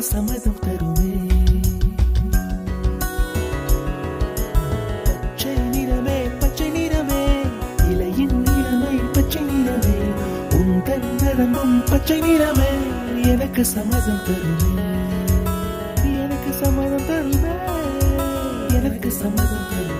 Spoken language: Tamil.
சம்மதம் தருமே. பச்சை நிறமே பச்சை நிறமே, இலையின் நிறமை பச்சை நிறமே, உந்தன் நிறமும் பச்சை நிறமே, எனக்கு சம்மதம் தருமே, எனக்கு சம்மதம் தருமே, எனக்கு சம்மதம் தருமே.